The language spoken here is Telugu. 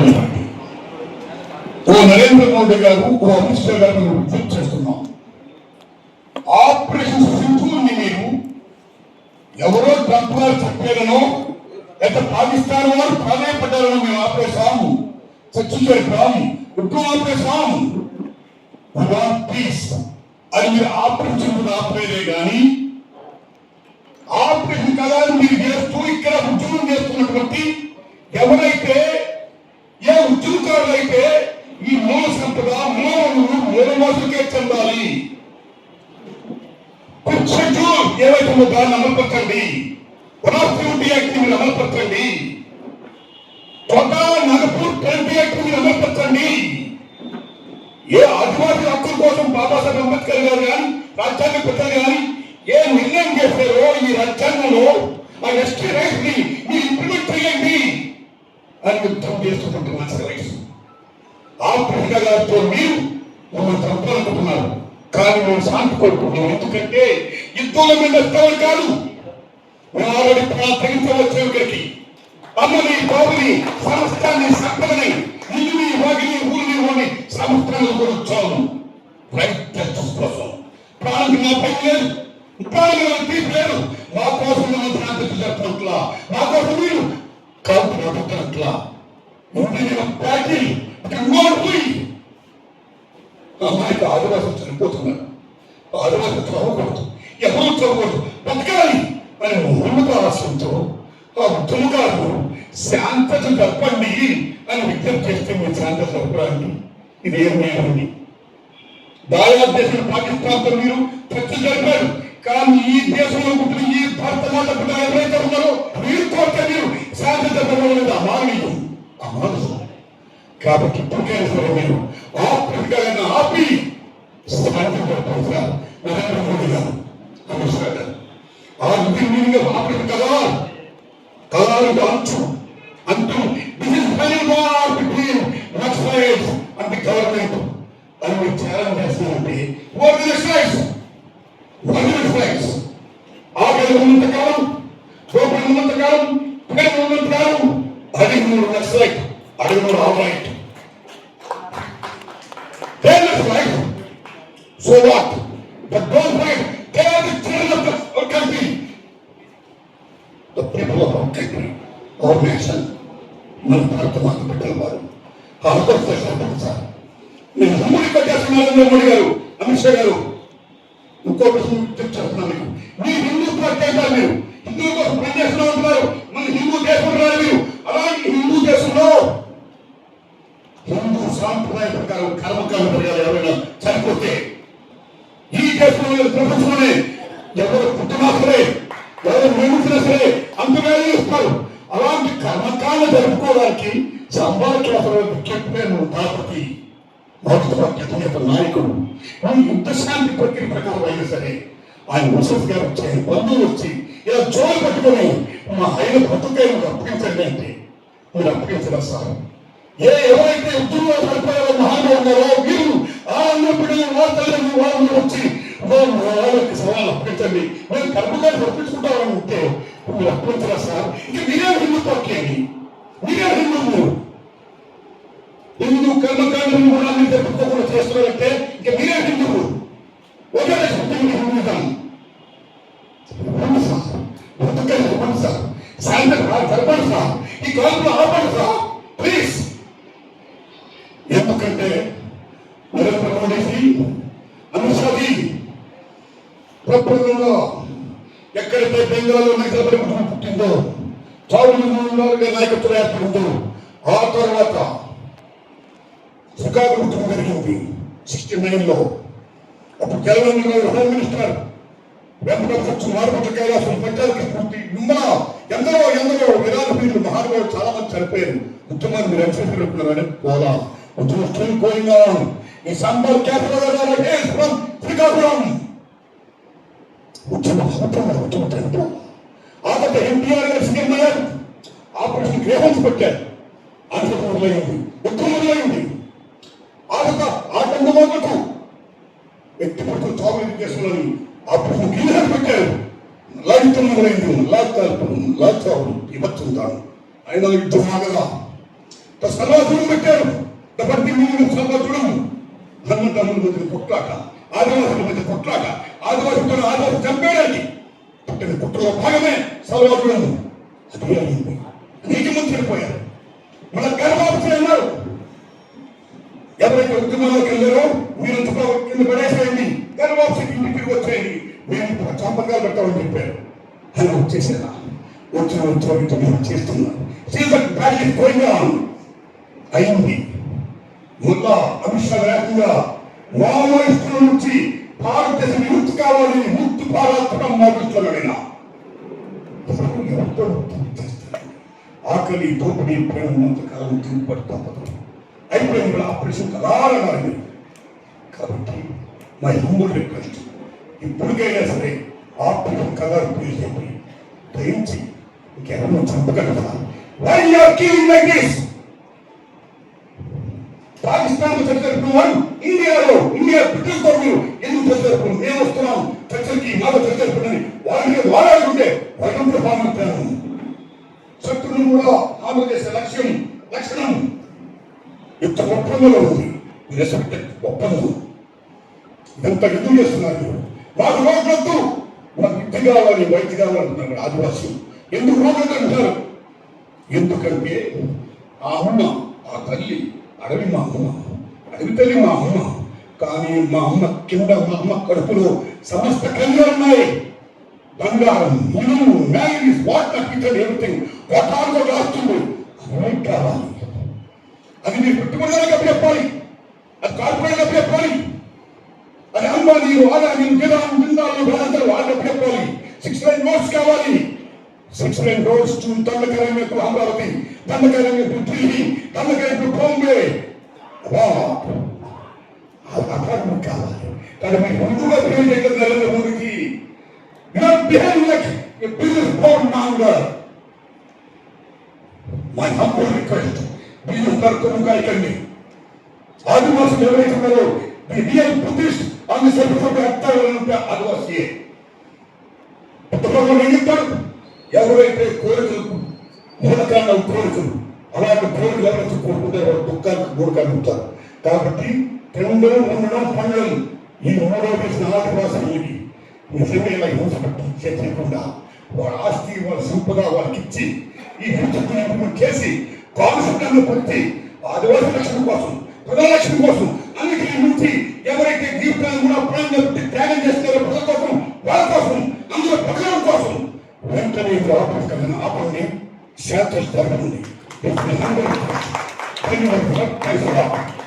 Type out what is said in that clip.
ఆలోచించండి. ఓ నరేంద్ర మోడీ గారు, ఓ అమిత్ షా గారు మేము విజ్ఞప్తి చేస్తున్నాం. ఆపరేషన్ సింధూర్ని మీరు ఎవరో ట్రంప్ గారు చెప్పారనో లేదా పాకిస్తాన్ వారు ప్రాధాన్యపడ్డారనో మేము ఆపేశాము, చర్చించాము, యుద్ధం ఆపేశాము, పీస్ అది మీరు ఆపరేషన్ ఆపలేదే కానీ ఆపరేషన్ కళాలు మీరు చేస్తూ ఇక్కడ ఉద్యోగం చేస్తున్నటువంటి ఎవరైతే ఏ ఉద్యోగకారులు అయితే ఈ మూల సంపద మూలవాసులకే చెందాలి. ఏవైతే దాన్ని అమలుపరచండి, రాష్ట్రీయ యాక్ట్ మీరు అమలుపరచండి, నాగపూర్ ట్వంటీ యాక్ట్ మీరు అమలుపరచండి. ఏ ఆదివాసీ హక్కుల కోసం బాబాసాహెబ్ అంబేద్కర్ గారు కానీ రాజ్యాంగ పెద్దలు కానీ ఏ నిర్ణయం చేశారో ఈ రాజ్యాంగంలో ఆ ఎస్టీ రైట్స్ ని మీరు ఇంప్లిమెంట్ చేయండి అని యుద్ధం చేస్తున్నటువంటి రైట్స్. ఆ గారితో మీరు మమ్మల్ని చంపాలనుకుంటున్నారు, కానీ మేము శాంతి కోరుకుంటున్నాం. ఎందుకంటే యుద్ధంలో మేము నష్టం కాదు, మేము ఆల్రెడీ తెగించవచ్చు. ఇక్కడికి అమ్మని బాబుని సమస్తాన్ని సంపదని ఇల్లుని వాగిని ఊరిని వాడిని సంస్థలను కూడా వచ్చాము. రైట్ జస్టిస్ కోసం ప్రాణం నా పై లేదు, ప్రాణం తీర్చలేదు. మా కోసం మనం శాంతి జరుపుతున్నట్లా, మా కోసం మీరు కాదు నడుపుతున్నట్లా ప్యాకిల్ అమ్మాయికి ఆదివాసులు చనిపోతున్నారు, ఆదివాసులు చదవకూడదు, ఎవరు చదవకూడదు, బతకాలి అని ఉన్నత ఆశంతో ఆ ఉద్యమకారులు శాంతత జరపండి అని విజ్ఞప్తి చేస్తే మీరు శాంతత జరపడానికి ఇది ఏం న్యాయమండి? భారతదేశం పాకిస్తాన్తో మీరు చర్చ జరిపారు, కానీ ఈ దేశంలో పుట్టిన ఈ భారత మాత పుట్టిన ఎవరైతే ఉన్నారో మీరు కోరితే మీరు శాంతత జరపలేదు. అమానవీయం, అమానుషం. కాబట్టి ఇప్పటికైనా సరే మీరు ఆపరేషన్ ఆపి శాంతి జరపాలి సార్. నరేంద్ర మోడీ గారు, అమిత్ షా గారు ఆ మీనింగ్ ఆపరేషన్ కదా కళాలు అంటూ this is final war between Naxalites and the government అని మీరు ఛాలెంజ్ చేస్తున్నారంటే what is rights, what is rights? Agali ఉన్నంత కాలం, గోపురం ఉన్నంత కాలం, పేరు ఉన్నంత కాలం అడిగిన నక్సలైట్, అడిగిన all right. They are right. So what? But don't fight. They are the children of our country. The people of our country, our nation. మన భారత మాత బిడ్డల వారు సార్. నేను హిందూ పట్టేస్తున్నారు నరేంద్ర మోడీ గారు, అమిత్ షా గారు. ఇంకో ప్రశ్న చెప్తున్నాను మీకు. మీ హిందుత్వ దేశాలు మీరు హిందువుల కోసం పనిచేస్తూ ఉంటున్నారు. మన హిందూ దేశం రాదు మీరు. అలాంటి హిందూ దేశంలో హిందూ సాంప్రదాయ ప్రకారం కర్మకాండ ప్రకారం ఎవరైనా చనిపోతే ఈ దేశంలో ప్రపంచంలోనే ఎవరు పుట్టినా సరే, ఎవరు నిర్మించినా సరే అంతగా ఇస్తారు. అలాంటి కర్మకాండ జరుపుకోవడానికి సంభాషణ తాపతి మొదటి నాయకుడు ఈ యుద్ధ శాంతి ప్రక్రియ ప్రకారం అయినా సరే ఆయన ముసఫ్ గారు వచ్చి బంధువులు వచ్చి ఇలా జోలు పట్టుకొని మా ఆయన బతుకైనా అప్పగించండి అంటే మీరు అప్పగించరా సార్? ఎవరైతే ఉద్యోగాలు సరిపోయారో మహానుభావులు ఉన్నారో మీరు ఆ అన్నప్పుడు వార్తలు వాళ్ళు వచ్చి వాళ్ళకి సవాళ్ళు అప్పగించండి, మేము కర్మకాలు తప్పించుకుంటామని ఉంటే మీరు అప్పగించరా సార్? ఇక మీరే హిందుత్వం, మీరే హిందువులు. హిందూ కర్మకాండను కూడా మీరు తప్పించుకోకుండా చేస్తున్నారంటే ఇక మీరే హిందువులు. ఒకే హిందువుతాం సార్. సాయంత్రం జరపండి సార్, ఈ కాలంలో ఆపండి సార్ ప్లీజ్. ఎందుకంటే నరేంద్ర మోడీజీ, అమిత్ షాజీ ప్రపంచంలో ఎక్కడైతే బెంగాల్లో నైజాబరి కుటుంబం పుట్టిందో, చౌదరి నాయకత్వం ఏర్పడిందో, ఆ తర్వాత సుఖాగ కుటుంబం జరిగింది 69లో. అప్పుడు తెలంగాణ హోమ్ మినిస్టర్ వెంకటపక్ష మారుపట్ల కైలాసం పంచాయతీ పూర్తి మిమ్మల్ని ఎందరో విరాళపీఠులు మహానుభావులు చాలా మంది చనిపోయారు. ఉద్యమాన్ని మీరు అనుసరిస్తున్నారని పోదా ఉద్యమం స్టిల్ గోయింగ్ ఆన్. ఈ సంబర్ క్యాపిటల్ ఫ్రమ్ శ్రీకాకుళం ఉద్యమం చనిపో. ఆ తర్వాత ఎన్టీఆర్ గారు సీఎం అయ్యారు, ఆపరేషన్ గ్రేహన్స్ పెట్టారు, అంత మొదలైంది, ఉద్యమం మొదలైంది. ఆ తర్వాత ఆటంకమాలకు వ్యక్తి పడుతున్న చావులు కేసులని ఆపరేషన్ గ్రీహన్స్ పెట్టారు. లాగితం మొదలైంది, లాచావులు ఇవ్వచ్చు తాను అయినా యుద్ధం ఆగదా. సమాజం పెట్టారు. ప్రతి మూడు సమాజం అన్నదమ్ముల మధ్య కొట్లాట, ఆదివాసుల మధ్య కొట్లాట, ఆదివాసులతో ఆదివాసి చంపేయడానికి పుట్టిన కుట్రలో భాగమే సమాజం. అదే అయింది. అనేక మంది చనిపోయారు. మన గర్భాపసులు అన్నారు, ఎవరైతే ఉద్యమంలోకి వెళ్ళారో మీరంతా కింద పడేసేయండి, గర్భాపసులకి ఇంటికి తిరిగి వచ్చేయండి, మేము చంపకాలు పెట్టామని చెప్పారు. అలా వచ్చేసారా? వచ్చిన చేస్తున్నారు. అయింది. మళ్ళా అమిషా లేకుండా మావోయిస్టుల నుంచి భారతదేశం విముక్తి కావాలి, ముక్తి భారత్ మాట్లాడుతున్నాడైనా ఆకలి దోపిడీ ప్రేమ కాలం తిరుగుబడి తప్పదు. అయిపోయింది కూడా ఆపరేషన్ కలారగాలి. కాబట్టి మా హంబుల్ రిక్వెస్ట్, ఇప్పటికైనా సరే ఆపరేషన్ కలర్ ప్లీజ్ చెప్పి దయించి ఇంకెవరన్నా చంపగలరా? Why you are killing like this? Pakistan చర్చలు ఇండియా బ్రిటిష్ తో మీరు ఎందుకు చర్చలు? మేము వస్తున్నాం చర్చలకి, మాకు చర్చలు వాళ్ళని వాడాడుకుంటే వాళ్ళంతా బాగుంటాను. శత్రువులు కూడా హామీ చేసే లక్షణం యుద్ధ ఒప్పందంలో ఉంది. ఒప్పందం ఎంత యుద్ధం చేస్తున్నారు. మాకు రోడ్లొద్దు, మాకు విద్య కావాలి, వైద్య కావాలంటున్నారు ఆదివాసులు. ఎందుకు రోడ్లు అంటారు? ఎందుకంటే ఆ అమ్మ, ఆ తల్లి అడవి మా అమ్మ, అడవి తల్లి మా అమ్మ. కానీ మా అమ్మ కింద, మా అమ్మ కడుపులో సమస్త కళ్యాణాలు ఉన్నాయి. బంగారం, ఇల్లు, మ్యారేజ్, వాటర్, కిచెన్, ఎవ్రీథింగ్ కొట్టాలుగా రాస్తుంది. అది కావాలి. అది మీరు పెట్టుబడిదారులకు అప్పచెప్పాలి, అది కార్పొరేట్ అప్పచెప్పాలి, అది అంబానీలు, ఆదానీలు, జిందాలు వాళ్ళందరూ వాళ్ళకి అప్పచెప్పాలి. 6 lane roads కావాలి. 6 lane roads to Dandakaranyam to Amaravati, Dandakaranyam to Delhi, Dandakaranyam to Bombay. అక్కడ కావాలి. కానీ మీరు ముందుగా బిహేవ్ చేయగల నరేంద్ర మోడీకి behave like a business board man. My humble request, business తరపుగా ఇవ్వండి. ఆదివాసులు ఎవరైతే ఉన్నారో the real Buddhist on the surface of the earth ఆదివాసి ఎవరైతే కోరికలకు మూలకాన్న కోరికలు, అలాంటి కోరికలు ఎవరైతే కోరుకుంటే వారు దుఃఖానికి గూడకాన్ని ఉంటారు. కాబట్టి తినడం, ఉండడం, పండడం ఈ 3వ దేశం ఆదివాసులకి నిజంగా హింస చేయకుండా వాళ్ళ ఆస్తి, వాళ్ళ సంపద వాళ్ళకి ఇచ్చి ఈ హింసను చేసి కాన్సెప్ట్లను పెట్టి ఆదివాసీ రక్షణ కోసం, ప్రజల రక్షణ కోసం అన్నిటికీ మించి ఎవరైతే జీవితాన్ని కూడా ప్రాణం త్యాగం చేస్తారో ప్రజల కోసం, వాళ్ళ కోసం, అందులో ప్రజల కోసం వెంటనే ఆపండి, శాంతి జరగండి. ధన్యవాదాలు.